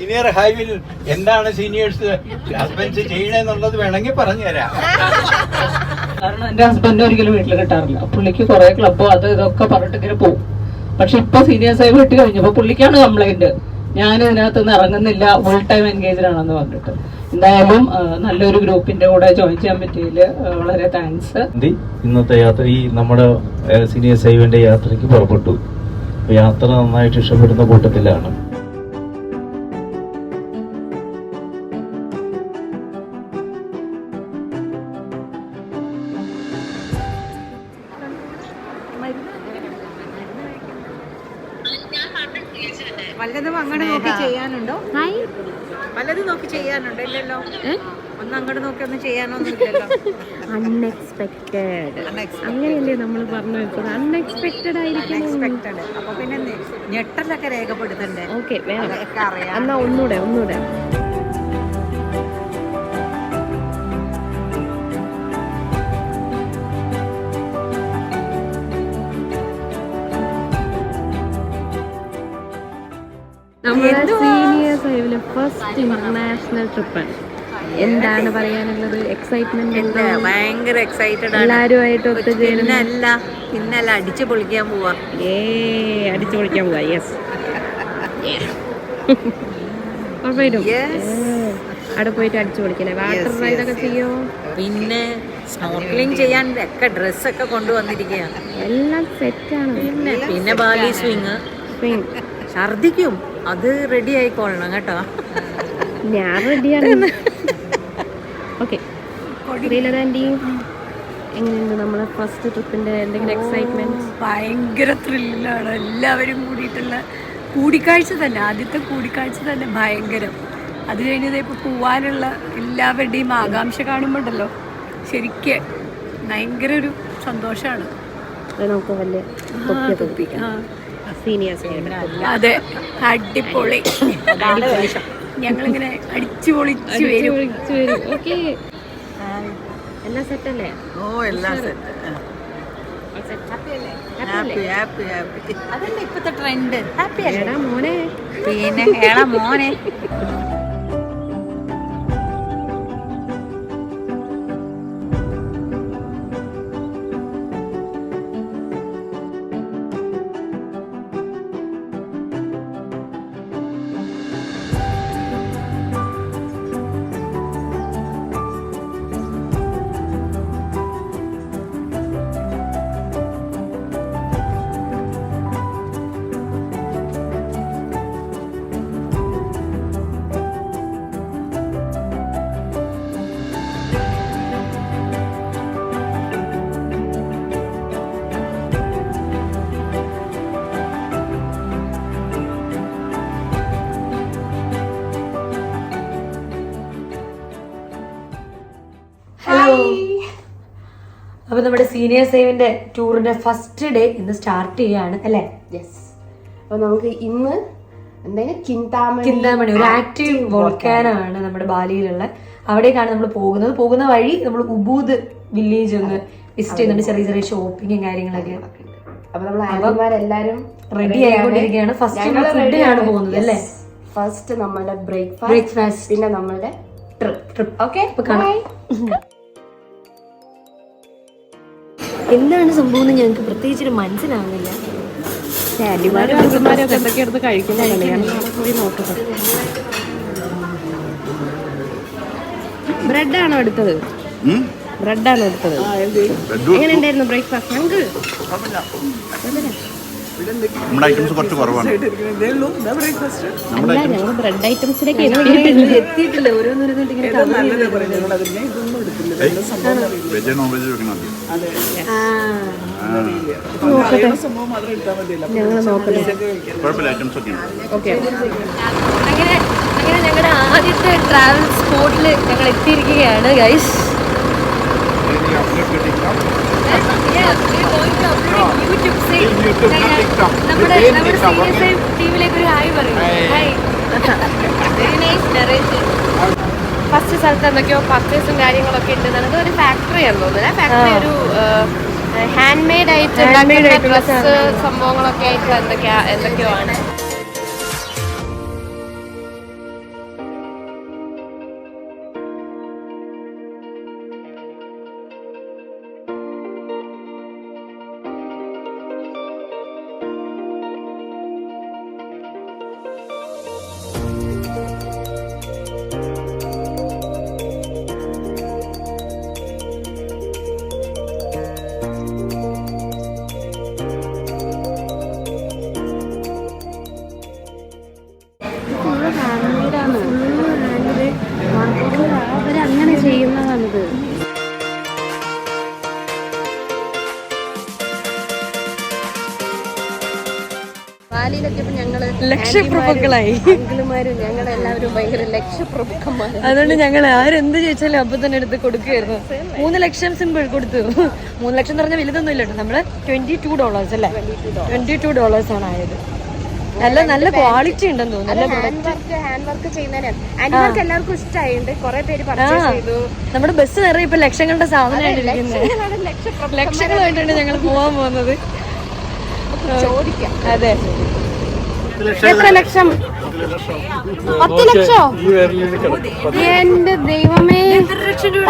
Senior ഹൈവിൽ എന്താണ് seniors husbands ചെയ്യണെന്നുള്ളത് വേണമെങ്കിൽ പറഞ്ഞു തരാം. കാരണം എന്റെ ഹസ്ബൻഡ് ഒരിക്കലും വീട്ടിൽ കിട്ടാറില്ല. പുള്ളിക്ക് കുറെ ക്ലബ്ബോ അത് ഇതൊക്കെ പറഞ്ഞിട്ട് ഇങ്ങനെ പോകും. പക്ഷെ ഇപ്പൊ സീനിയേഴ്സായി വിട്ട് കഴിഞ്ഞപ്പോ പുള്ളിക്കാണ് കംപ്ലൈന്റ്, ഞാൻ ഇതിനകത്ത് നിന്ന് ഇറങ്ങുന്നില്ല, ഫുൾ ടൈം എൻഗേജ്ഡ് ആണെന്ന് പറഞ്ഞിട്ട്. എന്തായാലും നല്ലൊരു ഗ്രൂപ്പിന്റെ കൂടെ ജോയിൻ ചെയ്യാൻ പറ്റിയതില് വളരെ താങ്ക്സ്. ഇന്നത്തെ യാത്ര ഈ നമ്മുടെ സീനിയർ സൈവിന്റെ യാത്രയ്ക്ക് പുറപ്പെട്ടു. യാത്ര നന്നായിട്ട് ഇഷ്ടപ്പെടുന്ന കൂട്ടത്തിലാണ്. വല്ലതും അങ്ങോട്ട് നോക്കി ചെയ്യാനുണ്ടോ? വല്ലതും നോക്കി ചെയ്യാനുണ്ടോ? ഇല്ലല്ലോ. ഒന്ന് അങ്ങോട്ട് നോക്കി ഒന്നും ചെയ്യാനൊന്നും ഇല്ലല്ലോ. അൺഎക്സ്പെക്റ്റഡ് അങ്ങനെയല്ലേ നമ്മൾ പറഞ്ഞു വെച്ചത്. അൺഎക്സ്പെക്റ്റഡ് ആയിരിക്കും. അൺഎക്സ്പെക്റ്റഡ്. അപ്പൊ പിന്നെ ഞെട്ടലൊക്കെ രേഖപ്പെടുത്തണ്ടേ? ഓക്കെ, എന്നാ ഒന്നൂടെ നമ്മുടെ സീനിയേഴ്സ് ആയതിലെ ഫസ്റ്റ് ഇന്റർനാഷണൽ ട്രിപ്പാണ്. എന്താണ് പറയാനുള്ളത്? എക്സൈറ്റ്മെന്റ്? ഭയങ്കര എക്സൈറ്റഡ്. എല്ലാരുമായിട്ട് ഒത്തുചേരുന്ന പിന്നല്ല അടിച്ചു പൊളിക്കാൻ പോവാ. അടിച്ചു പൊളിക്കാൻ പോവാ. യെസ്, അവിടെ പോയിട്ട് അടിച്ചു പൊളിക്കല്ലേ? വാട്ടർ റൈഡൊക്കെ ചെയ്യോ? പിന്നെ സ്നോർക്കലിംഗ് ചെയ്യാൻ ഒക്കെ ഡ്രസ്സൊക്കെ കൊണ്ടുവന്നിരിക്കുകയാണ്. എല്ലാം സെറ്റാണ്. പിന്നെ ബാലി സ്വിങ്. ഛർദിക്കും, അത് റെഡി ആയിക്കൊള്ളണം കേട്ടോ. ഞാൻ റെഡിയാണ്. ഓക്കെ, ആൻറ്റി എങ്ങനെയുണ്ട് നമ്മളെ ഫസ്റ്റ് ട്രിപ്പിന്റെ എന്തെങ്കിലും എക്സൈറ്റ്മെന്റ്? ഭയങ്കര ത്രില്ലാണ്. എല്ലാവരും കൂടിയിട്ടുള്ള കൂടിക്കാഴ്ച തന്നെ, ആദ്യത്തെ കൂടിക്കാഴ്ച തന്നെ ഭയങ്കരം. അത് കഴിഞ്ഞത് ഇപ്പോൾ പോവാനുള്ള എല്ലാവരുടെയും ആകാംക്ഷ കാണുമ്പോണ്ടല്ലോ, ശരിക്ക് ഭയങ്കര ഒരു സന്തോഷമാണ്. നമുക്ക് വലിയ സീനിയേഴ്സ്. അതെ, അടിപൊളി. ഞങ്ങളിങ്ങനെ അടിച്ചു പൊളിച്ചു വരും. ഓക്കെ, എല്ലാം സെറ്റല്ലേ? ഓ, എല്ലാം സെറ്റ്. അതല്ലേ ഇപ്പത്തെ ട്രെൻഡ്. ഹാപ്പി അല്ലേ മോനെ? പിന്നെ ഏടാ മോനെ. അപ്പോൾ നമ്മുടെ സീനിയർ സേവിന്റെ ടൂറിന്റെ ഫസ്റ്റ് ഡേ ഇന്ന് സ്റ്റാർട്ട് ചെയ്യാണ് അല്ലേ? യെസ്. അപ്പോൾ നമുക്ക് ഇന്ന് എന്തായാലും ചിന്താമണി ഒരു ആക്റ്റീവ് വോൾക്കാനാണ് നമ്മുടെ ബാലിയിലുള്ള. അവിടേക്കാണ് നമ്മൾ പോകുന്നത്. പോകുന്ന വഴി നമ്മൾ ഉബൂദ് വില്ലേജ് ഒന്ന് വിസിറ്റ് ചെയ്യുന്നുണ്ട്. ചെറിയ ചെറിയ ഷോപ്പിങ്ങും കാര്യങ്ങളൊക്കെ. അപ്പോൾ നമ്മൾ ആന്റിമാരെല്ലാരും റെഡി ആയിക്കൊണ്ടിരിക്കുകയാണ്. ഫസ്റ്റ് ഫുഡിനാണ് പോകുന്നത് അല്ലേ? ഫസ്റ്റ് നമ്മളുടെ ബ്രേക്ക്ഫാസ്റ്റ്, പിന്നെ നമ്മളുടെ ട്രിപ്പ്. ഓക്കെ, അപ്പൊ കാണാം. എന്താണ് സംഭവം എന്ന് ഞങ്ങൾക്ക് പ്രത്യേകിച്ച് മനസ്സിലാവുന്നില്ല. എന്തൊക്കെ എടുത്ത് കഴിക്കുന്നതാണ്. ബ്രെഡാണോ എടുത്തത്? ബ്രെഡാണോ എടുത്തത്? എങ്ങനെ ഉണ്ടായിരുന്നു ബ്രേക്ക്ഫാസ്റ്റ്? ഞങ്ങൾക്ക് നമ്മുടെ ഐറ്റംസ് കുറച്ച് കുറവാണ്. ഞങ്ങൾ ബ്രെഡ് ഐറ്റംസിലേക്ക് എത്തിയിട്ടില്ല. വെജ് നോൺ വെജ് വെക്കണം. ഞങ്ങൾ നോക്കട്ടെ. കുഴപ്പമില്ല, ഐറ്റംസ് ഒക്കെ ഉണ്ട്. ഓക്കെ, അങ്ങനെ ഞങ്ങളുടെ ആദ്യത്തെ ട്രാവൽ സ്പോട്ടിൽ ഞങ്ങൾ എത്തിയിരിക്കുകയാണ് ഗൈസ്. നമ്മുടെ ടീമിലേക്ക് ഒരു ഹായ് പറയും. ഫസ്റ്റ് സ്ഥലത്ത് എന്തൊക്കെയോ പർച്ചേസും കാര്യങ്ങളൊക്കെ ഉണ്ട്. ഒരു ഫാക്ടറി ആണെന്ന് തോന്നുന്നത്. ഫാക്ടറി ഒരു ഹാൻഡ് മെയ്ഡ് ആയിട്ട് ഡ്രസ്സ് സംഭവങ്ങളൊക്കെ ആയിട്ട് എന്തൊക്കെയോ ആണ്. അവരങ്ങനെ ചെയ്യുന്നതാണിത്. ബാലിയിലെത്തിയപ്പോ ഞങ്ങള് ലക്ഷപ്രഭുക്കളായി. അങ്കിളുമാരും ഞങ്ങളെല്ലാവരും ഭയങ്കര ലക്ഷപ്രഭുക്കന്മാർ. അതുകൊണ്ട് ഞങ്ങൾ ആരെന്ത് ചോദിച്ചാലും അപ്പൊ തന്നെ എടുത്ത് കൊടുക്കുകയായിരുന്നു. 3 ലക്ഷം സിമ്പിൾ കൊടുത്തു. 3 ലക്ഷം എന്ന് പറഞ്ഞാൽ വലുതൊന്നും ഇല്ല കേട്ടോ. നമ്മള് $22 അല്ലേ, $22 ആണ് ആയത്. നല്ല ക്വാളിറ്റി ഉണ്ടെന്ന് തോന്നുന്നു. ഹാൻഡ് വർക്ക് ചെയ്യുന്നതിന് എല്ലാവർക്കും ഇഷ്ടമായിട്ടുണ്ട്. കുറെ പേര് പർച്ചേസ് ചെയ്തു. നമ്മുടെ ബസ് നിറയെ ഇപ്പൊ ലക്ഷങ്ങളുടെ സാധനമാണ് ഇരിക്കുന്നത്. ലക്ഷങ്ങളായിട്ടാണ് ഞങ്ങൾ പോവാൻ പോകുന്നത്. ചോദിക്കാം. അതെ, എത്ര ലക്ഷം? 10 ലക്ഷോ? എന്റെ ദൈവമേ,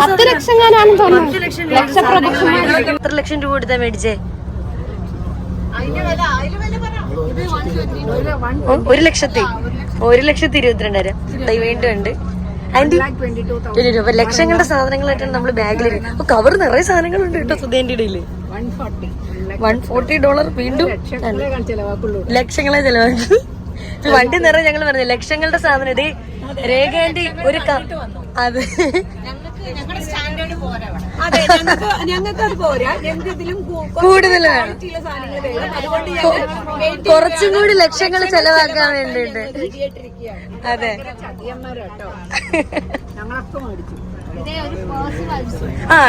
10 ലക്ഷം ഞാനാണെന്ന് തോന്നുന്നു. എത്ര ലക്ഷം രൂപ കൊടുത്താ മേടിച്ചേ? 1,22,000. വീണ്ടും ഉണ്ട്. ലക്ഷങ്ങളുടെ സാധനങ്ങളായിട്ടാണ് നമ്മള് ബാഗിൽ. കവർ നിറയെ സാധനങ്ങളുണ്ട് കേട്ടോ സുധേന്റെ ഇടയില്. $140 വീണ്ടും ലക്ഷങ്ങളെ ചെലവാക്കി. വണ്ടി നിറയെ ഞങ്ങൾ പറഞ്ഞു ലക്ഷങ്ങളുടെ സാധനം. ഇത് രേഖേന്റെ ഒരു അത് കൂടുതൽ വേണം. കുറച്ചും കൂടി ലക്ഷങ്ങൾ ചെലവാക്കാൻ വേണ്ടിട്ട്. അതെ,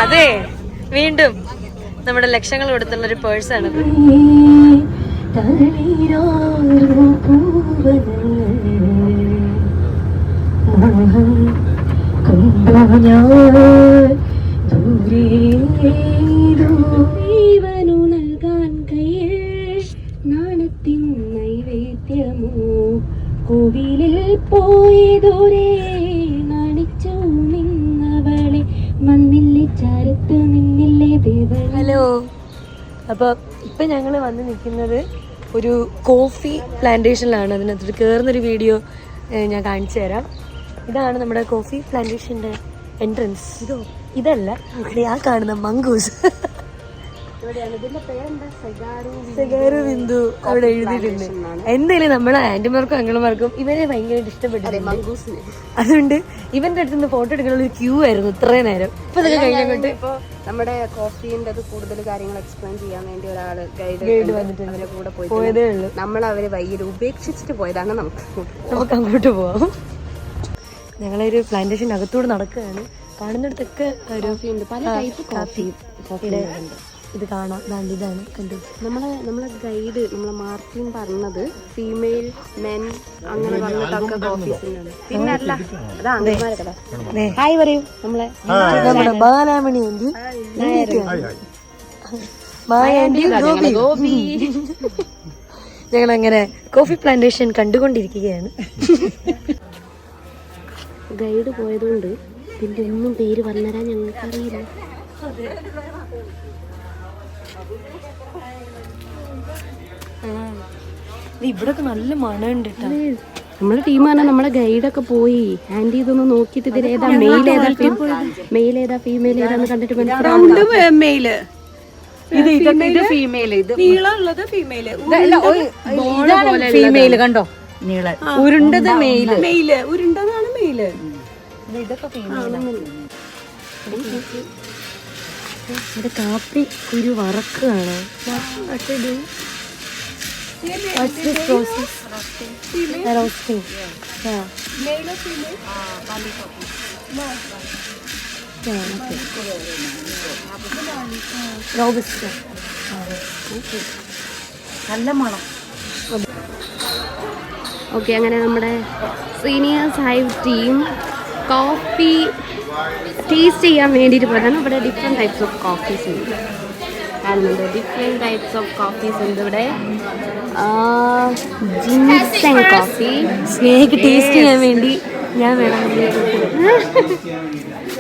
അതെ, വീണ്ടും നമ്മുടെ ലക്ഷങ്ങൾ കൊടുത്തുള്ള ഒരു പേഴ്സാണ്. നാണത്തിൻ നൈവേദ്യമോ കോവിലിൽ പോയതോരേ നാണിച്ചു നിന്നവളെ മണ്ണിലെ ചാരത്ത് നിന്നില്ലേ ദേവ. ഹലോ, അപ്പൊ ഇപ്പൊ ഞങ്ങള് വന്ന് നിൽക്കുന്നത് ഒരു കോഫി പ്ലാന്റേഷനിലാണ്. അതിനകത്ത് കയറുന്നൊരു വീഡിയോ ഞാൻ കാണിച്ചു തരാം. ഇതാണ് നമ്മുടെ കോഫി പ്ലാന്റേഷന്റെ എൻട്രൻസ്. ഇതല്ല, ആ കാണുന്ന മംഗൂസ്. സെഗാരു ബിന്ദു അവിടെ എഴുതിയിട്ടുണ്ട്. എന്തായാലും നമ്മളെ ആന്റിമാർക്കും അങ്കിളുമാർക്കും ഇവരെ ഭയങ്കരമായിട്ട് ഇഷ്ടപ്പെട്ടു. അതുകൊണ്ട് ഇവന്റെ അടുത്ത് നിന്ന് ഫോട്ടോ എടുക്കാനുള്ള ഒരു ക്യൂ ആയിരുന്നു ഇത്രയും നേരം. ഇപ്പൊ ഇതൊക്കെ കഴിഞ്ഞിട്ട് നമ്മുടെ കോഫീന്റെ കൂടുതൽ കാര്യങ്ങൾ എക്സ്പ്ലെയിൻ ചെയ്യാൻ വേണ്ടി ഒരാള് ഗൈഡ് വന്നിട്ട് അവരെ കൂടെ പോയതേ ഉള്ളൂ. നമ്മൾ അവരെ വൈകിട്ട് ഉപേക്ഷിച്ചിട്ട് പോയതാണ്. നമുക്ക് അങ്ങോട്ട് പോവാം. ഞങ്ങളൊരു പ്ലാന്റേഷൻ അകത്തൂടെ നടക്കുകയാണ്. കാണുന്നിടത്തൊക്കെ പല ടൈപ്പ് കോഫി ഇത് കാണാം. ഇതാണ് കണ്ടു. നമ്മളെ ഗൈഡ് നമ്മളെ മാർട്ടിൻ പറഞ്ഞത് ഫീമെയിൽ മെൻ അങ്ങനെ പറഞ്ഞിട്ടൊക്കെ കോഫീസിനാണ്. പിന്നെ അല്ല ഹായ് പറയൂ. നമ്മുടെ ബാലാമണി ആന്റി, ഗോപി. ഞങ്ങളങ്ങനെ കോഫി പ്ലാന്റേഷൻ കണ്ടുകൊണ്ടിരിക്കുകയാണ്. ഗൈഡ് പോയതുകൊണ്ട് പിന്നെ ഒന്നും പേര് പറഞ്ഞുതരാൻ ഞങ്ങൾക്കറിയില്ല. ഇവിടൊക്കെ നല്ല മണമുണ്ട്. നമ്മളെ ടീമാണ്. നമ്മളെ ഗൈഡൊക്കെ പോയി ആന്റി ഇതൊന്ന് നോക്കിയിട്ട് ഇതിലേതാ മെയിൽ ഏതാ ഫീമെയിൽ ഏതാന്ന് കണ്ടിട്ട് ഫീമെയിൽ കണ്ടോ? നീള ഉരുണ്ടത് മെയില് ഉരുണ്ടതാണ് മെയില്. ഇതൊക്കെ കാപ്പി കുരു വറക്കുകയാണ്. What's this process? Roasting. Yeah. Male or female? Bali coffee. Yeah, okay. Robusta. Okay. നല്ല മണം. ഓക്കെ, അങ്ങനെ നമ്മുടെ seniors hive team coffee taste ചെയ്യാൻ വേണ്ടിയിട്ട് പോയതാണ്. ഇവിടെ ഡിഫറെൻറ്റ് ടൈപ്സ് ഓഫ് കോഫീസ് ഉണ്ട്. കാണുന്നുണ്ട്. ഡിഫറെൻറ്റ് ടൈപ്സ് ഓഫ് കോഫീസ് ഉണ്ട് ഇവിടെ. ജിൻസെൻ കോഫി. സ്നേഹയ്ക്ക് ടേസ്റ്റ് ചെയ്യാൻ വേണ്ടി ഞാൻ വേണമെങ്കിൽ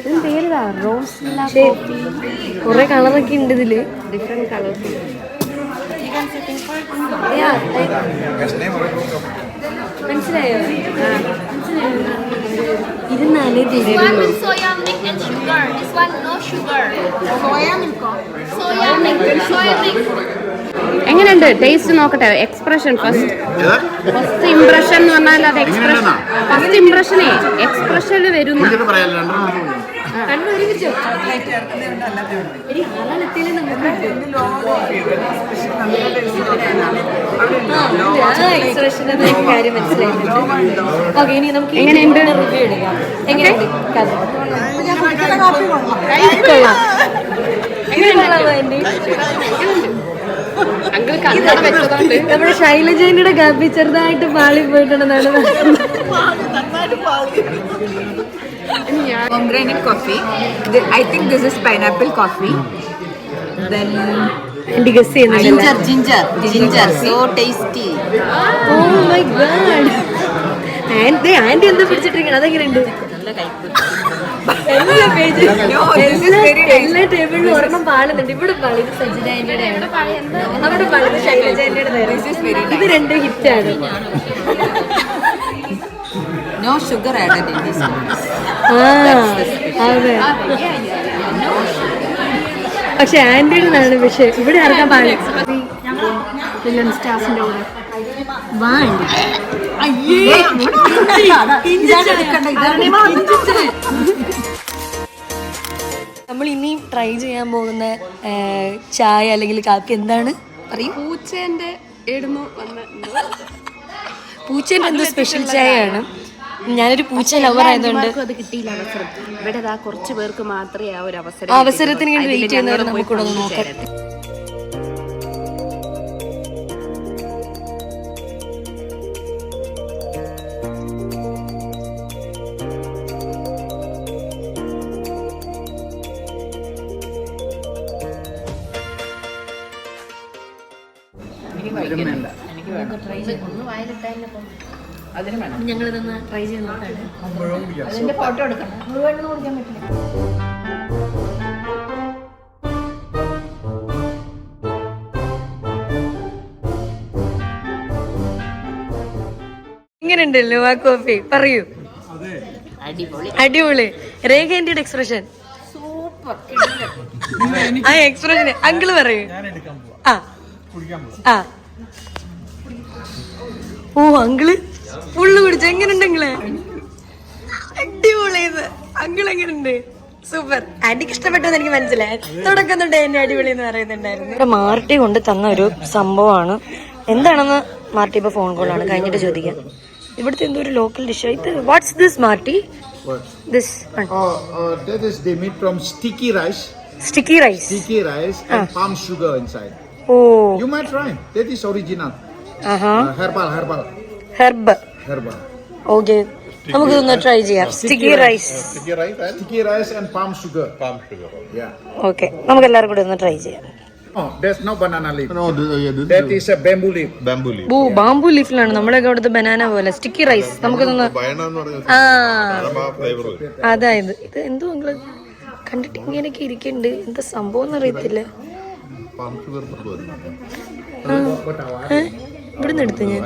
ഇതിന് പേരുതാ റോസ്ല കോഫി. കുറെ കളറൊക്കെ ഉണ്ട് ഇതില്. Different colours. മനസ്സിലായോ? ഇരുന്നാലേ One with soya milk and sugar. This one no sugar. Soya milk. Soya milk. Soya milk. എങ്ങനെയുണ്ട് ടേസ്റ്റ് നോക്കട്ടെ. എക്സ്പ്രഷൻ ഫസ്റ്റ് ഇംപ്രഷൻ എന്ന് പറഞ്ഞാൽ അത് എക്സ്പ്രഷൻ. ഫസ്റ്റ് ഇംപ്രഷനേ എക്സ്പ്രഷനിൽ വരുന്ന കാര്യം മനസ്സിലായിട്ടുണ്ട്. ഓക്കെ, ഇനി നമുക്ക് എങ്ങനെയുണ്ട്? റിവ്യൂ എടുക്കാം. എങ്ങനെയുണ്ട് കഥ? നമ്മുടെ ശൈലജേന്റെ കാപ്പി ചെറുതായിട്ട് പാളി പോയിട്ടുണ്ടെന്നാണ്. Pomegranate coffee. I think this is pineapple coffee. Then guess ചെയ്യുന്നില്ല. ginger. So tasty. Oh my god. Aunty എന്താ പിടിച്ചിട്ടിരിക്കണം? അതെങ്ങനെയുണ്ട്? എല്ലാ പേജ് എല്ലാ ടേബിളിലും ഒരെണ്ണം പാളുന്നുണ്ട്. ഇവിടെ പാളിത് സജിന ആന്റിയുടെ ആണ്, അവിടെ പാളിത് ശൈലജ ആന്റിയുടെ. ഇത് രണ്ടും ഹിറ്റാണ്. No sugar added in this. അതെ. പക്ഷെ ആന്റിയുടെ ആണ് വിഷയം. ഇവിടെ ഇറക്കാൻ പാടില്ല. സ്റ്റാഫിന്റെ കൂടെ നമ്മൾ ഇനിയും ട്രൈ ചെയ്യാൻ പോകുന്ന ചായ അല്ലെങ്കിൽ കാപ്പി എന്താണ് പറയും? പൂച്ചേന്റെ ഇടുന്നു പൂച്ചേന്റെ എന്തോ സ്പെഷ്യൽ ചായയാണ്. ഞാനൊരു പൂച്ച ലവർ ആയതുകൊണ്ട് അത് കിട്ടിയില്ല അവസരം. ഇവിടെ കുറച്ച് പേർക്ക് മാത്രമേ ആ ഒരു അവസരത്തിന് വേണ്ടി വെയിറ്റ് ചെയ്യുന്നവരെ നമുക്കൂടെ ഒന്ന് നോക്കാം. ഞങ്ങളിതൊന്ന് ട്രൈ ചെയ്ത് നോക്കാണ്. അതിന്റെ ഫോട്ടോ എടുക്കണം. മുഴുവൻ കുടിക്കാൻ പറ്റില്ല. എങ്ങനെയുണ്ടല്ലോ ആ കോഫി? പറയൂ. അടിപൊളി. രേഖേന്റെ എക്സ്പ്രഷൻ ആ എക്സ്പ്രഷൻ അങ്കിള് പറയൂ. ആ ഓ അങ്കിള് ഫുള്ള് കുടിച്ചു. എങ്ങനെയുണ്ടെങ്കില്? അടിപൊളി. അങ്കിൾ എങ്ങനെയുണ്ട്? സൂപ്പർ. ആന്റിക്ക് ഇഷ്ടപ്പെട്ടെന്ന് എനിക്ക് മനസ്സിലായി. തുടക്കം തൊട്ട് എന്നെ അടിപൊളി എന്ന് പറയുന്നുണ്ടായിരുന്നു. മാർട്ടി കൊണ്ട് തന്ന ഒരു സംഭവമാണ്. എന്താണെന്ന് മാർട്ടി ഇപ്പൊ ഫോൺ കോളാണ്, കഴിഞ്ഞിട്ട് ചോദിക്കാം. ഇവിടുത്തെ എന്തോ ഒരു ലോക്കൽ ഡിഷ്. ഇത് വാട്ട്സ് ദിസ് മാർട്ടി? This that is they made from sticky rice. Sticky rice and palm sugar inside. Oh. You might try. That is original. Herbal. Herb. Okay. നമുക്കിതൊന്ന് ട്രൈ ചെയ്യാം. Sticky rice and palm sugar. Yeah. Okay, നമുക്ക് എല്ലാവരും കൂടെ ഒന്ന് try ചെയ്യാം. Oh, there's no banana leaf. No, that is a bamboo leaf. Bamboo ലീഫിലാണ് നമ്മളൊക്കെ അവിടുത്തെ ബനാന പോലെ. സ്റ്റിക്കി റൈസ് നമുക്കിതൊന്ന്. അതായത് ഇത് എന്തോ നിങ്ങള് കണ്ടിട്ട് ഇങ്ങനെയൊക്കെ ഇരിക്കുന്നുണ്ട്. എന്താ സംഭവം എന്നറിയത്തില്ല. ഇവിടുന്ന് എടുത്ത് ഞാൻ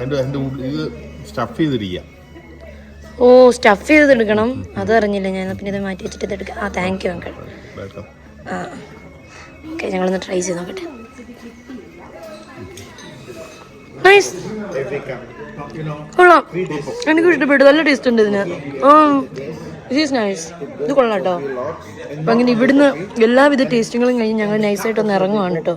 ഓ സ്റ്റഫ് ചെയ്ത് എടുക്കണം. അതറിഞ്ഞില്ല ഞാൻ. പിന്നെ ഇത് മാറ്റി വെച്ചിട്ട് ഇതെടുക്കാം. Thank you uncle. ഓക്കെ, ഞങ്ങളൊന്ന് ട്രൈ ചെയ്ത് നോക്കട്ടെ. നൈസ്, കൊള്ളാം. എനിക്ക് ഇഷ്ടപ്പെട്ടു. നല്ല ടേസ്റ്റ് ഉണ്ട് ഇതിന്. നൈസ്. ഇത് കൊള്ളാം കേട്ടോ. അപ്പം അങ്ങനെ ഇവിടുന്ന് എല്ലാവിധ ടേസ്റ്റുകളും കഴിഞ്ഞ് ഞങ്ങൾ നൈസായിട്ടൊന്ന് ഇറങ്ങുവാണ് കേട്ടോ.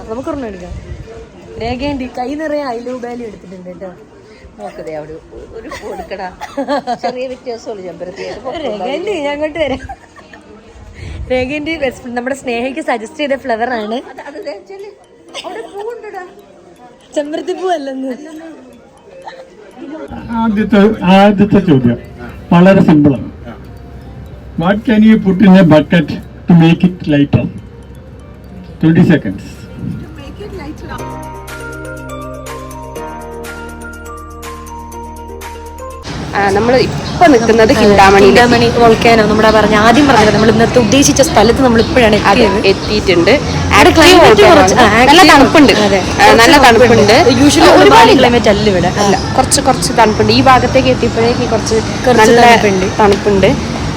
നമുക്കൊരെണ്ണം എടുക്കാം. രേഖേൻ്റെ കൈ നിറയെ ഐ ലവ് ബാലി എടുത്തിട്ടുണ്ട് കേട്ടോ. നോക്കതേ അവിടെ ഒരു കൊടുക്കടാ, ചെറിയ വ്യത്യാസമുള്ളൂ ചെമ്പരത്തിയായിട്ട്. രേഖന്റെ ഞാൻ അങ്ങോട്ട് വരാം. രേഖന്റെ നമ്മുടെ സ്നേഹയ്ക്ക് സജസ്റ്റ് ചെയ്ത ഫ്ലവർ ആണ്. ചെമ്പരത്തി പൂ അല്ലെന്ന്. ആദ്യത്തെ ചോദ്യം വളരെ സിമ്പിളാണ്. What can you put in a bucket to make it lighter? 20 seconds. നമ്മൾ ഇപ്പൊ നിൽക്കുന്നത് ഹിന്ദാമണി വോൾക്കാനോ നമ്മുടെ ആദ്യം പറഞ്ഞത് നമ്മൾ ഇന്നത്തെ ഉദ്ദേശിച്ച സ്ഥലത്ത് നമ്മൾ ഇപ്പോഴാണ് എത്തിയിട്ടുണ്ട്. നല്ല തണുപ്പുണ്ട്, നല്ല തണുപ്പുണ്ട്. യൂഷ്വലി ഒരുപാട് ക്ലൈമറ്റ് അല്ല ഇവിടെ, അല്ല കുറച്ച് തണുപ്പുണ്ട്. ഈ ഭാഗത്തേക്ക് എത്തിയപ്പോഴേക്ക് കുറച്ച് നല്ല തണുപ്പുണ്ട്.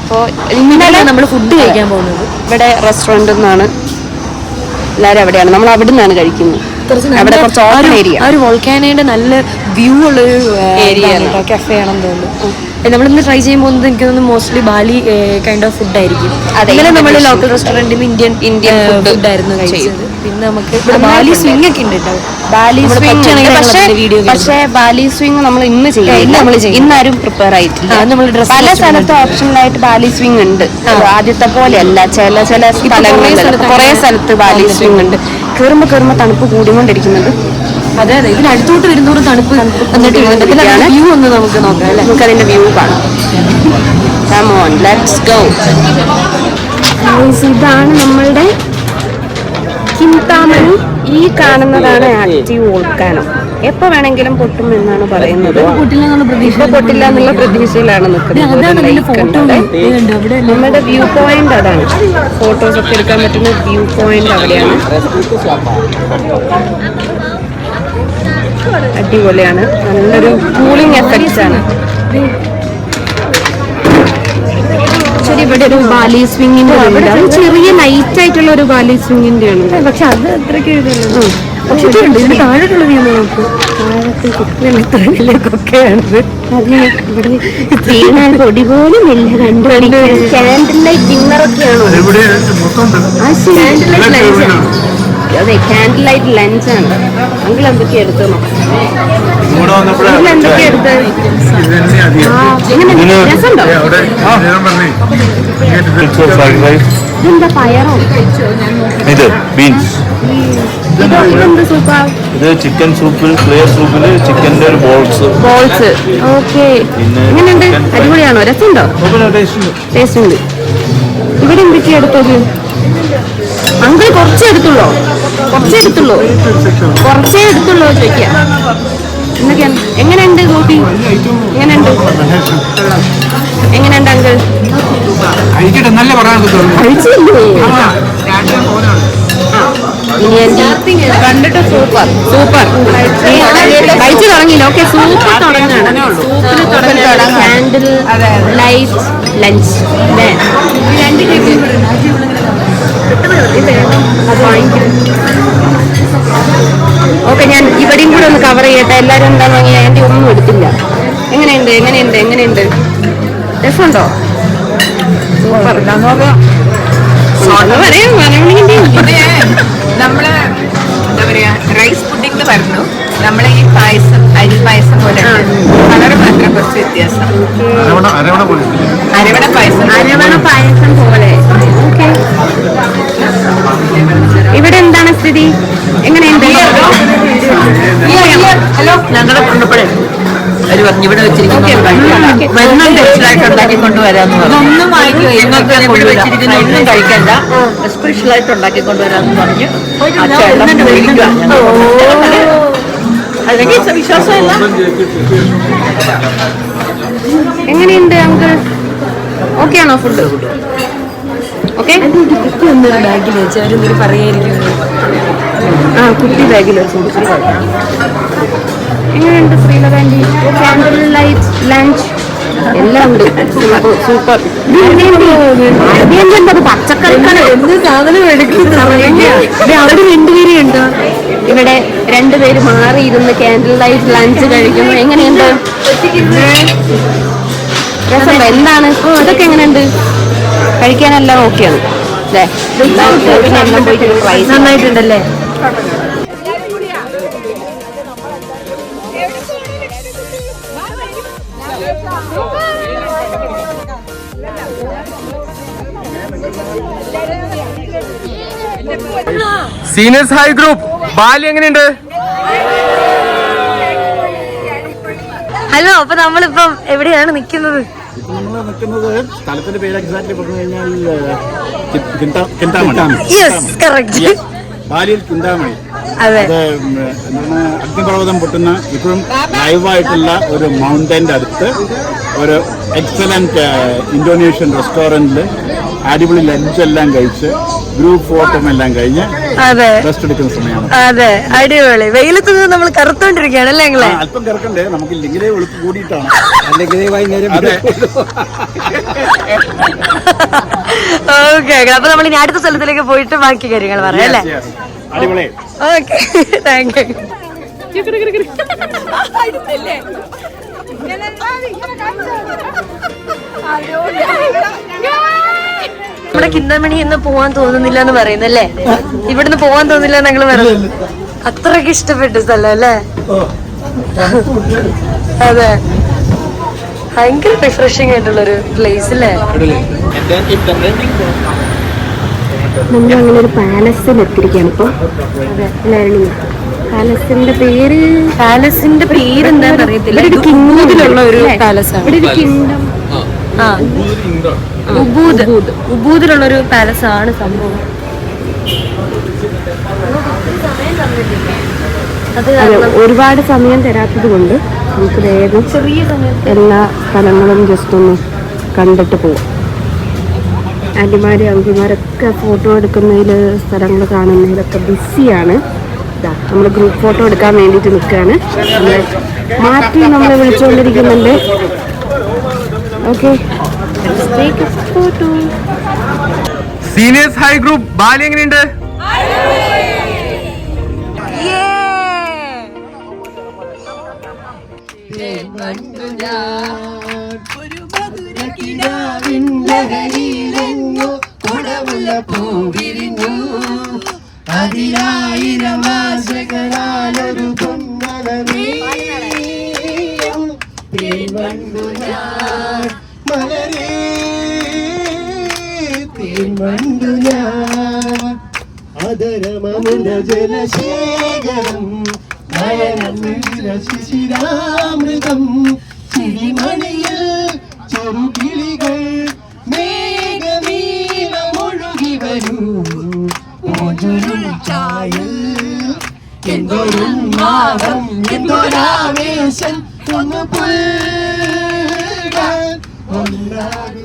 അപ്പോൾ ഇന്നലെ നമ്മൾ ഫുഡ് കഴിക്കാൻ പോകുന്നത് ഇവിടെ റെസ്റ്റോറൻറ്റിൽ നിന്നാണ്. എല്ലാവരും അവിടെയാണ്, നമ്മൾ അവിടെ നിന്നാണ് കഴിക്കുന്നത്. അവിടെ കുറച്ച് ഓപ്പൺ ഏരിയ, ആ ഒരു വോൾക്കാനോയുടെ നല്ല വ്യൂ ഉള്ളൊരു ഏരിയ കഫേ ആണെന്ന് തോന്നുന്നു. നമ്മളിന്ന് ട്രൈ ചെയ്യാൻ പോകുന്നത് എനിക്ക് തോന്നുന്നു mostly Bali kind of food ആയിരിക്കും. ഇന്നലെ നമ്മൾ ലോക്കൽ റെസ്റ്റോറന്റിൽ നിന്ന് ഇന്ത്യൻ ഫുഡ് ആയിരുന്നു കഴിച്ചത്. പിന്നെ നമുക്ക് ഇവിടെ ബാലി സ്വിംഗ് ഒക്കെ ഉണ്ട് കേട്ടോ. ബാലി സ്വിംഗ്, പക്ഷേ ബാലി സ്വിംഗ് നമ്മൾ ഇന്ന് ചെയ്യില്ല. ഇന്നാരും പ്രിപ്പയർ ആയിട്ടില്ല. പല സ്ഥലത്തും ഓപ്ഷനിലായിട്ട് ബാലി സ്വിംഗ് ഉണ്ട്. ആദ്യത്തെ പോലെയല്ല, ചില സ്ഥലങ്ങളിൽ കുറെ സ്ഥലത്ത് ബാലി സ്വിംഗ് ഉണ്ട്. കയറുമ്പോ തണുപ്പ് കൂടിക്കൊണ്ടിരിക്കുന്നുണ്ട്. അതെ ഇതിനടുത്തോട്ട് വരുന്നോറും തണുപ്പ് എന്നിട്ട് വ്യൂ ഒന്ന് നമുക്ക് നോക്കാം അല്ലെ. നമുക്ക് അതിന്റെ വ്യൂ കാണാം. Come on, let's go. ഇതാണ് നമ്മളുടെ ഹിന്ദാമണി. ഈ കാണുന്നതാണ് ആക്റ്റീവ് വോൾക്കാനോ. എപ്പോ വേണമെങ്കിലും പൊട്ടും എന്നാണ് പറയുന്നത്. പൊട്ടില്ല എന്നുള്ള പ്രതീക്ഷയിലാണ് നിൽക്കുന്നത്. നമ്മുടെ വ്യൂ പോയിന്റ് അതാണ്. ഫോട്ടോസ് ഒക്കെ എടുക്കാൻ പറ്റുന്ന വ്യൂ പോയിന്റ് അവിടെയാണ്. അടിപൊളിയാണ്, നല്ലൊരു കൂളിംഗ് എഫക്ട്സ് ആണ്. ശരി, ഇവിടെ ഒരു ബാലി സ്വിങ്ങിന്റെ ചെറിയ ലൈറ്റ് ആയിട്ടുള്ള ഒരു ബാലി സ്വിങ്ങിന്റെ ആണ്. പക്ഷെ അത് അത്രയ്ക്ക് പക്ഷെ താഴോട്ടുള്ള വ്യൂ നോക്കൂ. താഴത്തേക്കൊക്കെയാണത്. അത് പൊടി പോലും ഇല്ല. കാൻഡിൽ ലൈറ്റ് ഡിന്നറൊക്കെയാണോ? അതെ, കാൻഡിൽ ലൈറ്റ് ലഞ്ചാണ്. അങ്കിൾ എന്തൊക്കെയാ എടുത്തോ? എന്തൊക്കെയാ എടുത്തത്? രസമുണ്ടോ? ഇതെന്താ പയറോ? ഇത് ബീൻസ്. ഇതെന്ത് സൂപ്പാ? ഇത് ചിക്കൻ സൂപ്പിൽ ക്ലിയർ സൂപ്പില് ചിക്കന്റെ ഒരു ബോൾസ്. ഓക്കെ, എങ്ങനെയുണ്ട്? അടിപൊളിയാണോ? രസമുണ്ടോ? ടേസ്റ്റ് ഉണ്ട്. ഇവിടെ എന്തൊക്കെയാ എടുത്തത്? അങ്കിൾ കുറച്ചേ എടുത്തുള്ളോ ചോദിക്കാം. എന്തൊക്കെയാണ്? എങ്ങനെയുണ്ട് കോഫി? എങ്ങനെയുണ്ട് അങ്കിൾ? കണ്ടിട്ട് സൂപ്പർ കഴിച്ചു തുടങ്ങിയില്ല. ഓക്കെ, സൂപ്പ് തുടങ്ങാണ്. Candle light lunch. ഓക്കെ, ഞാൻ ഇവിടെയും കൂടെ ഒന്ന് കവർ ചെയ്യട്ടെ. എല്ലാവരും എന്താ വാങ്ങിയ? എൻ്റെ ഒന്നും എടുത്തില്ല. എങ്ങനെയുണ്ട്? രസമുണ്ടോ? സൂപ്പർ. നമ്മള് എന്താ പറയാ, റൈസ് പുഡിംഗ് പറഞ്ഞു. നമ്മളെ ഈ പായസം, അരി പായസം പോലെ കളർ മാത്രം കുറച്ച് വ്യത്യാസം. അരവണ പായസം പോലെ. ഇവിടെ എന്താണ് സ്ഥിതി? എങ്ങനെയുണ്ട്? ഹലോ, ഞങ്ങളെ കൊണ്ടുപോഴേ അവര് പറഞ്ഞു ഇവിടെ വെച്ചിരിക്കുന്നു ഉണ്ടാക്കി കൊണ്ടുവരാന്ന് പറഞ്ഞു. ഒന്നും വെച്ചിരിക്കുന്ന ഒന്നും കഴിക്കണ്ട, സ്പെഷ്യലായിട്ട് ഉണ്ടാക്കി കൊണ്ടുവരാന്ന് പറഞ്ഞു. അല്ലെങ്കിൽ വിശ്വാസമില്ല. എങ്ങനെയുണ്ട് അങ്കിൾ? ഓക്കെ ആണോ ഫുഡ്? ഓക്കെ, ബാഗിൽ വെച്ച് അവരെന്തൊരു പറയായിരിക്കുന്നു. കുട്ടി ബാഗിൽ വെച്ചു. എങ്ങനെയുണ്ട് Sreelatha aunty? Candle light lunch എല്ലാം ഉണ്ട്. സൂപ്പർ. പച്ചക്കറിക്കാണ് എന്ത് സാധനം എടുക്കുന്നത്? അവിടെ രണ്ടുപേരും ഉണ്ടോ? ഇവിടെ രണ്ടുപേര് മാറി ഇരുന്ന് കാൻഡിൽ ലൈറ്റ് ലഞ്ച് കഴിക്കുന്നു. എങ്ങനെയുണ്ട്? രസമുണ്ടോ? എന്താണ് ഇതൊക്കെ? എങ്ങനെയുണ്ട്? കഴിക്കാനെല്ലാം ഓക്കെയാണ് അല്ലേ? പിന്നെ എല്ലാം പോയിട്ട് try. Seniors hi group Bali എങ്ങനെയുണ്ട്? ഹലോ, അപ്പൊ നമ്മളിപ്പം എവിടെയാണ് നിക്കുന്നത്? നമ്മൾ നിൽക്കുന്നത് സ്ഥലത്തിന്റെ പേര് എക്സാക്ട്ലി പറഞ്ഞു കഴിഞ്ഞാൽ യെസ്, കറക്റ്റ്. ബാലിയിൽ ചിന്താമണി. അതെ. അത് എന്താണ്, അഗ്നിപർവ്വതം പൊട്ടുന്ന ഇപ്പോഴും ലൈവായിട്ടുള്ള ഒരു മൗണ്ടന്റെ അടുത്ത് ഒരു എക്സലന്റ് ഇന്തോനേഷ്യൻ റെസ്റ്റോറന്റിൽ അടിപൊളി ലഞ്ചെല്ലാം കഴിച്ച് ഗ്രൂപ്പ് ഫോട്ടോ എല്ലാം കഴിഞ്ഞ് റെസ്റ്റ് എടുക്കുന്ന സമയമാണ്. അതെ, അടിപൊളി. വെയിലത്ത് നമ്മൾ കറുത്തോണ്ടിരിക്കുകയാണ് അല്ലേ നിങ്ങളെ? അല്പം കറക്കണ്ടേ, നമുക്ക് ഇല്ലെങ്കിലേ വെളുപ്പ് കൂടിയിട്ടാണ്. അല്ലെങ്കിൽ വൈകുന്നേരം ഓക്കെ, അപ്പൊ നമ്മൾ ഇനി അടുത്ത സ്ഥലത്തിലേക്ക് പോയിട്ട് ബാക്കി കാര്യങ്ങൾ പറയാം അല്ലേ? അടിപൊളി. Okay, thank you. നമ്മുടെ കിന്താമണി ഇന്ന് പോവാൻ തോന്നുന്നില്ല എന്ന് പറയുന്നല്ലേ? ഇവിടുന്ന് പോവാൻ തോന്നില്ല ഞങ്ങൾ പറയുന്നത്. അത്രയ്ക്ക് ഇഷ്ടപ്പെട്ട സ്ഥലം അല്ലേ? അതെ, ഭയങ്കര റിഫ്രഷിംഗ് ആയിട്ടുള്ളൊരു പ്ലേസ് അല്ലേ? നമ്മളങ്ങനെ ഒരു പാലസിൽ എത്തിയിരിക്കുകയാണ് ഇപ്പൊ. പാലസിന്റെ പേര് എന്താണെന്ന് അറിയത്തില്ല. കിങ്ഡത്തിലുള്ള ഒരു പാലസാണ്. ഉബൂദിലുള്ള ഒരു പാലസാണ് സംഭവം. ഒരുപാട് സമയം തരാത്തത് കൊണ്ട് നമുക്ക് വേഗം ചെറിയ സമയത്ത് എല്ലാ സ്ഥലങ്ങളും ജസ്റ്റ് ഒന്ന് കണ്ടിട്ട് പോവാം. ആൻറ്റിമാരും അങ്കിമാരൊക്കെ ഫോട്ടോ എടുക്കുന്നതിൽ, സ്ഥലങ്ങൾ കാണുന്നതിലൊക്കെ ബിസിയാണ്. നമ്മൾ ഗ്രൂപ്പ് ഫോട്ടോ എടുക്കാൻ വേണ്ടിയിട്ട് നിൽക്കുകയാണ്. മാറ്റി നമ്മളെ വിളിച്ചുകൊണ്ടിരിക്കുന്നുണ്ട്. Okay, photo. Seniors hi group Bali എങ്ങനെയുണ്ട്? അതിനായിരം ആശകളാലൊരു മലരേ തേൻവണ്ടു ഞാൻ അതരമമുന ജലശേഖരം ശിശിരാമൃതം ചിരിമണിയിൽ ചെറുകിളികൾ മേഘമീനമൊഴുകി വരൂ ചായൽ എന്തൊരുമാകം എന്തൊരാവേശം ഒന്ന് പുൽകാൻ ഒന്നാക